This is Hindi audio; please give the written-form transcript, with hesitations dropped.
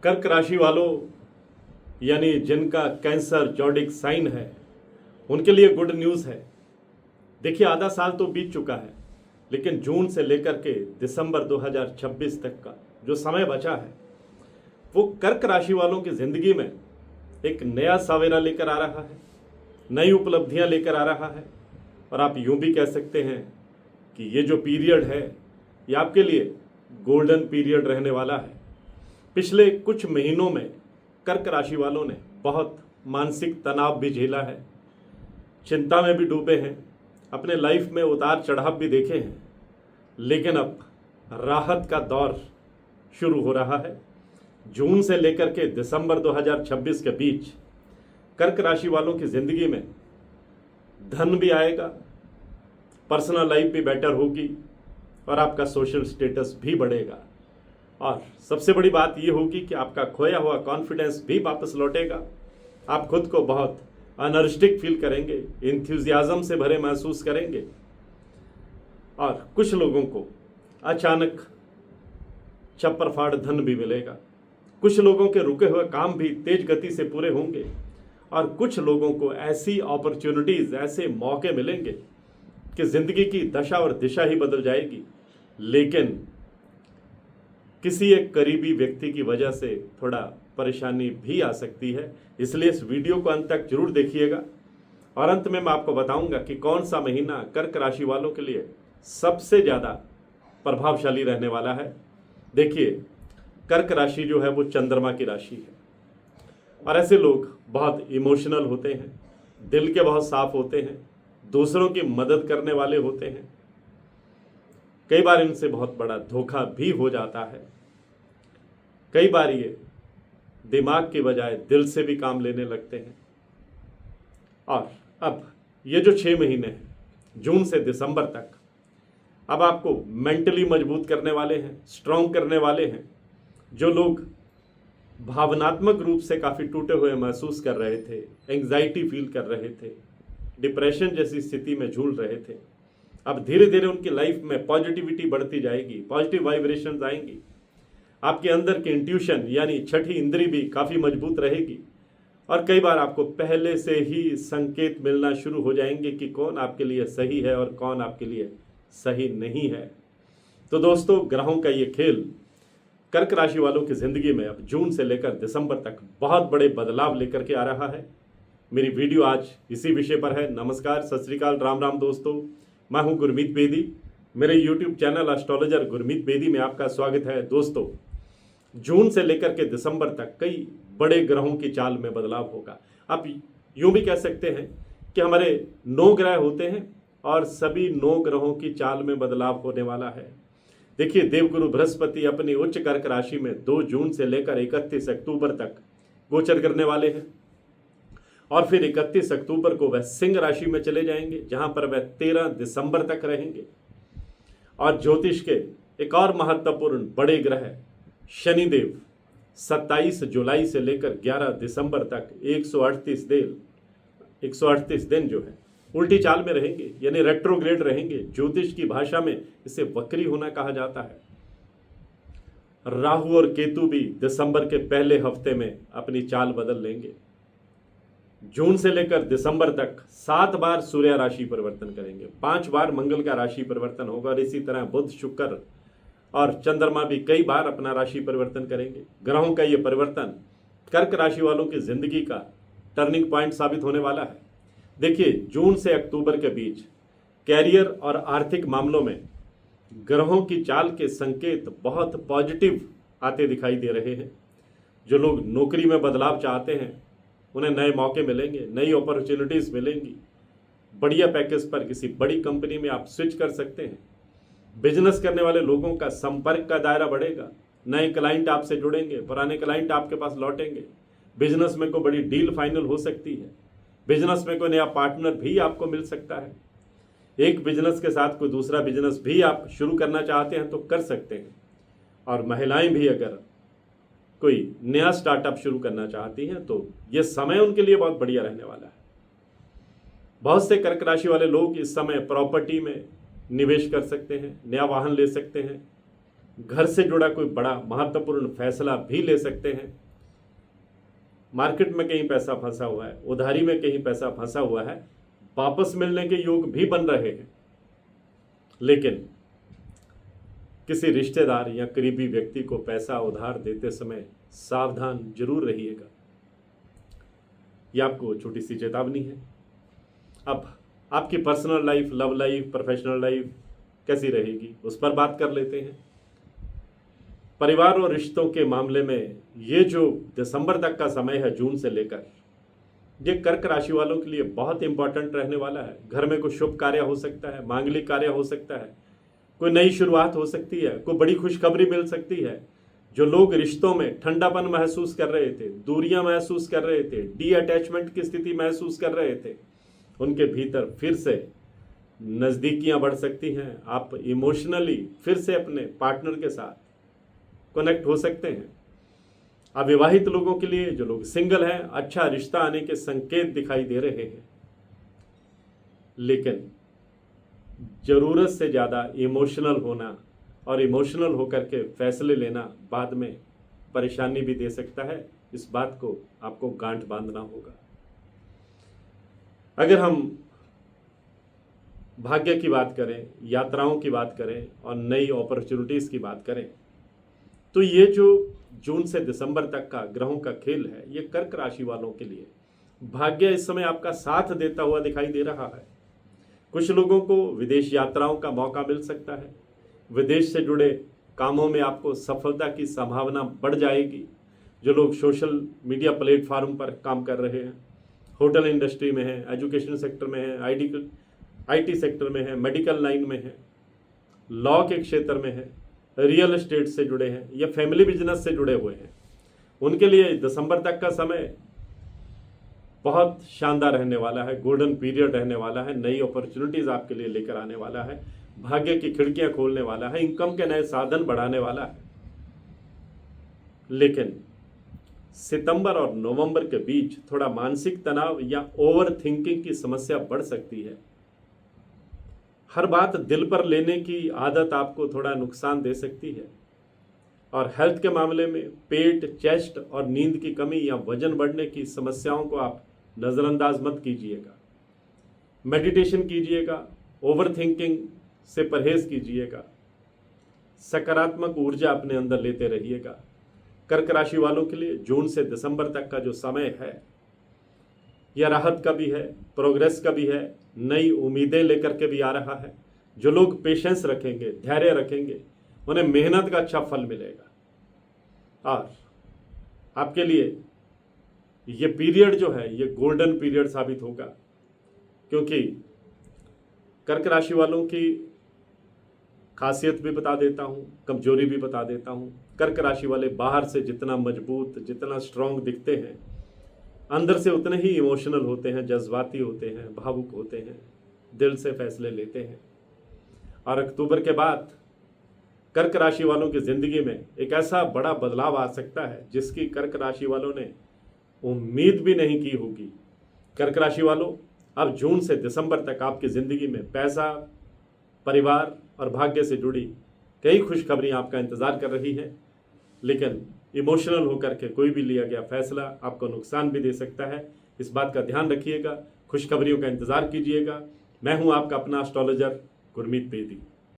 कर्क राशि वालों यानी जिनका कैंसर जॉडिक साइन है उनके लिए गुड न्यूज़ है। देखिए आधा साल तो बीत चुका है, लेकिन जून से लेकर के दिसंबर 2026 तक का जो समय बचा है वो कर्क राशि वालों की ज़िंदगी में एक नया सवेरा लेकर आ रहा है, नई उपलब्धियां लेकर आ रहा है। और आप यूं भी कह सकते हैं कि ये जो पीरियड है ये आपके लिए गोल्डन पीरियड रहने वाला है। पिछले कुछ महीनों में कर्क राशि वालों ने बहुत मानसिक तनाव भी झेला है, चिंता में भी डूबे हैं, अपने लाइफ में उतार चढ़ाव भी देखे हैं, लेकिन अब राहत का दौर शुरू हो रहा है। जून से लेकर के दिसंबर 2026 के बीच कर्क राशि वालों की ज़िंदगी में धन भी आएगा, पर्सनल लाइफ भी बेटर होगी और आपका सोशल स्टेटस भी बढ़ेगा। और सबसे बड़ी बात ये होगी कि आपका खोया हुआ कॉन्फिडेंस भी वापस लौटेगा। आप खुद को बहुत एनर्जेटिक फील करेंगे, इंथ्यूजियाज्म से भरे महसूस करेंगे। और कुछ लोगों को अचानक चप्परफाड़ धन भी मिलेगा, कुछ लोगों के रुके हुए काम भी तेज गति से पूरे होंगे और कुछ लोगों को ऐसी अपॉर्चुनिटीज़, ऐसे मौके मिलेंगे कि ज़िंदगी की दशा और दिशा ही बदल जाएगी। लेकिन किसी एक करीबी व्यक्ति की वजह से थोड़ा परेशानी भी आ सकती है, इसलिए इस वीडियो को अंत तक जरूर देखिएगा। और अंत में मैं आपको बताऊंगा कि कौन सा महीना कर्क राशि वालों के लिए सबसे ज़्यादा प्रभावशाली रहने वाला है। देखिए, कर्क राशि जो है वो चंद्रमा की राशि है और ऐसे लोग बहुत इमोशनल होते हैं, दिल के बहुत साफ होते हैं, दूसरों की मदद करने वाले होते हैं। कई बार इनसे बहुत बड़ा धोखा भी हो जाता है। कई बार ये दिमाग की बजाय दिल से भी काम लेने लगते हैं। और अब ये जो 6 महीने हैं जून से दिसंबर तक, अब आपको मेंटली मजबूत करने वाले हैं, स्ट्रांग करने वाले हैं। जो लोग भावनात्मक रूप से काफ़ी टूटे हुए महसूस कर रहे थे, एंग्जाइटी फील कर रहे थे, डिप्रेशन जैसी स्थिति में झूल रहे थे, अब धीरे धीरे उनकी लाइफ में पॉजिटिविटी बढ़ती जाएगी, पॉजिटिव वाइब्रेशंस आएंगी। आपके अंदर की इंट्यूशन यानी छठी इंद्री भी काफ़ी मजबूत रहेगी और कई बार आपको पहले से ही संकेत मिलना शुरू हो जाएंगे कि कौन आपके लिए सही है और कौन आपके लिए सही नहीं है। तो दोस्तों, ग्रहों का ये खेल कर्क राशि वालों की ज़िंदगी में अब जून से लेकर दिसंबर तक बहुत बड़े बदलाव लेकर के आ रहा है। मेरी वीडियो आज इसी विषय पर है। नमस्कार, सत श्री अकाल, राम राम दोस्तों, मैं हूं गुरमीत बेदी। मेरे YouTube channel astrologer Gurmeet Bedi में आपका स्वागत है। दोस्तों, जून से लेकर के दिसंबर तक कई बड़े ग्रहों की चाल में बदलाव होगा। आप यूं भी कह सकते हैं कि हमारे 9 ग्रह होते हैं और सभी 9 ग्रहों की चाल में बदलाव होने वाला है। देखिए, देवगुरु बृहस्पति अपनी उच्च कर्क राशि में 2 जून से लेकर 31 अक्टूबर तक गोचर करने वाले हैं और फिर 31 अक्टूबर को वह सिंह राशि में चले जाएंगे, जहां पर वह 13 दिसंबर तक रहेंगे। और ज्योतिष के एक और महत्वपूर्ण बड़े ग्रह शनिदेव 27 जुलाई से लेकर 11 दिसंबर तक 138 दिन जो है उल्टी चाल में रहेंगे, यानी रेट्रोग्रेड रहेंगे। ज्योतिष की भाषा में इसे वक्री होना कहा जाता है। राहु और केतु भी दिसंबर के पहले हफ्ते में अपनी चाल बदल लेंगे। जून से लेकर दिसंबर तक 7 बार सूर्य राशि परिवर्तन करेंगे, 5 बार मंगल का राशि परिवर्तन होगा और इसी तरह बुध, शुक्र और चंद्रमा भी कई बार अपना राशि परिवर्तन करेंगे। ग्रहों का ये परिवर्तन कर्क राशि वालों की जिंदगी का टर्निंग पॉइंट साबित होने वाला है। देखिए, जून से अक्टूबर के बीच कैरियर और आर्थिक मामलों में ग्रहों की चाल के संकेत बहुत पॉजिटिव आते दिखाई दे रहे हैं। जो लोग नौकरी में बदलाव चाहते हैं उन्हें नए मौके मिलेंगे, नई अपॉर्चुनिटीज़ मिलेंगी। बढ़िया पैकेज पर किसी बड़ी कंपनी में आप स्विच कर सकते हैं। बिजनेस करने वाले लोगों का संपर्क का दायरा बढ़ेगा, नए क्लाइंट आपसे जुड़ेंगे, पुराने क्लाइंट आपके पास लौटेंगे। बिजनेस में कोई बड़ी डील फाइनल हो सकती है, बिजनेस में कोई नया पार्टनर भी आपको मिल सकता है। एक बिजनेस के साथ कोई दूसरा बिजनेस भी आप शुरू करना चाहते हैं तो कर सकते हैं। और महिलाएं भी अगर कोई नया स्टार्टअप शुरू करना चाहती हैं तो यह समय उनके लिए बहुत बढ़िया रहने वाला है। बहुत से कर्क राशि वाले लोग इस समय प्रॉपर्टी में निवेश कर सकते हैं, नया वाहन ले सकते हैं, घर से जुड़ा कोई बड़ा महत्वपूर्ण फैसला भी ले सकते हैं। मार्केट में कहीं पैसा फंसा हुआ है, उधारी में कहीं पैसा फंसा हुआ है, वापस मिलने के योग भी बन रहे हैं। लेकिन किसी रिश्तेदार या करीबी व्यक्ति को पैसा उधार देते समय सावधान जरूर रहिएगा। यह आपको छोटी सी चेतावनी है। अब आपकी personal life, love life, professional life कैसी रहेगी, उस पर बात कर लेते हैं। परिवार और रिश्तों के मामले में ये जो दिसंबर तक का समय है, जून से लेकर, ये कर्क राशि वालों के लिए बहुत इंपॉर्टेंट रहने वाला है। घर में कोई शुभ कार्य हो सकता है, मांगलिक कार्य हो सकता है, कोई नई शुरुआत हो सकती है, कोई बड़ी खुशखबरी मिल सकती है। जो लोग रिश्तों में ठंडापन महसूस कर रहे थे, दूरियां महसूस कर रहे थे, डी अटैचमेंट की स्थिति महसूस कर रहे थे, उनके भीतर फिर से नज़दीकियां बढ़ सकती हैं। आप इमोशनली फिर से अपने पार्टनर के साथ कनेक्ट हो सकते हैं। अविवाहित लोगों के लिए, जो लोग सिंगल हैं, अच्छा रिश्ता आने के संकेत दिखाई दे रहे हैं। लेकिन जरूरत से ज़्यादा इमोशनल होना और इमोशनल होकर के फैसले लेना बाद में परेशानी भी दे सकता है। इस बात को आपको गांठ बांधना होगा। अगर हम भाग्य की बात करें, यात्राओं की बात करें और नई अपॉर्चुनिटीज़ की बात करें, तो ये जो जून से दिसंबर तक का ग्रहों का खेल है, ये कर्क राशि वालों के लिए भाग्य इस समय आपका साथ देता हुआ दिखाई दे रहा है। कुछ लोगों को विदेश यात्राओं का मौका मिल सकता है। विदेश से जुड़े कामों में आपको सफलता की संभावना बढ़ जाएगी। जो लोग सोशल मीडिया प्लेटफार्म पर काम कर रहे हैं, होटल इंडस्ट्री में हैं, एजुकेशन सेक्टर में हैं, आईटी सेक्टर में हैं, मेडिकल लाइन में हैं, लॉ के क्षेत्र में हैं, रियल एस्टेट से जुड़े हैं या फैमिली बिजनेस से जुड़े हुए हैं, उनके लिए दिसंबर तक का समय बहुत शानदार रहने वाला है। गोल्डन पीरियड रहने वाला है। नई अपॉर्चुनिटीज़ आपके लिए लेकर आने वाला है। भाग्य की खिड़कियां खोलने वाला है। इनकम के नए साधन बढ़ाने वाला है। लेकिन सितंबर और नवंबर के बीच थोड़ा मानसिक तनाव या ओवर थिंकिंग की समस्या बढ़ सकती है। हर बात दिल पर लेने की आदत आपको थोड़ा नुकसान दे सकती है। और हेल्थ के मामले में पेट, चेस्ट और नींद की कमी या वजन बढ़ने की समस्याओं को आप नज़रअंदाज मत कीजिएगा। मेडिटेशन कीजिएगा, ओवर थिंकिंग से परहेज कीजिएगा, सकारात्मक ऊर्जा अपने अंदर लेते रहिएगा। कर्क राशि वालों के लिए जून से दिसंबर तक का जो समय है, यह राहत का भी है, प्रोग्रेस का भी है, नई उम्मीदें लेकर के भी आ रहा है। जो लोग पेशेंस रखेंगे, धैर्य रखेंगे, उन्हें मेहनत का अच्छा फल मिलेगा। और आपके लिए ये पीरियड जो है, ये गोल्डन पीरियड साबित होगा। क्योंकि कर्क राशि वालों की खासियत भी बता देता हूँ, कमजोरी भी बता देता हूँ। कर्क राशि वाले बाहर से जितना मजबूत, जितना स्ट्रांग दिखते हैं, अंदर से उतने ही इमोशनल होते हैं, जज्बाती होते हैं, भावुक होते हैं, दिल से फैसले लेते हैं। और अक्टूबर के बाद कर्क राशि वालों की ज़िंदगी में एक ऐसा बड़ा बदलाव आ सकता है जिसकी कर्क राशि वालों ने उम्मीद भी नहीं की होगी। कर्क राशि वालों, अब जून से दिसंबर तक आपकी ज़िंदगी में पैसा, परिवार और भाग्य से जुड़ी कई खुशखबरियाँ आपका इंतज़ार कर रही हैं। लेकिन इमोशनल होकर के कोई भी लिया गया फैसला आपको नुकसान भी दे सकता है। इस बात का ध्यान रखिएगा। खुशखबरियों का इंतज़ार कीजिएगा। मैं हूँ आपका अपना एस्ट्रोलॉजर गुरमीत बेदी।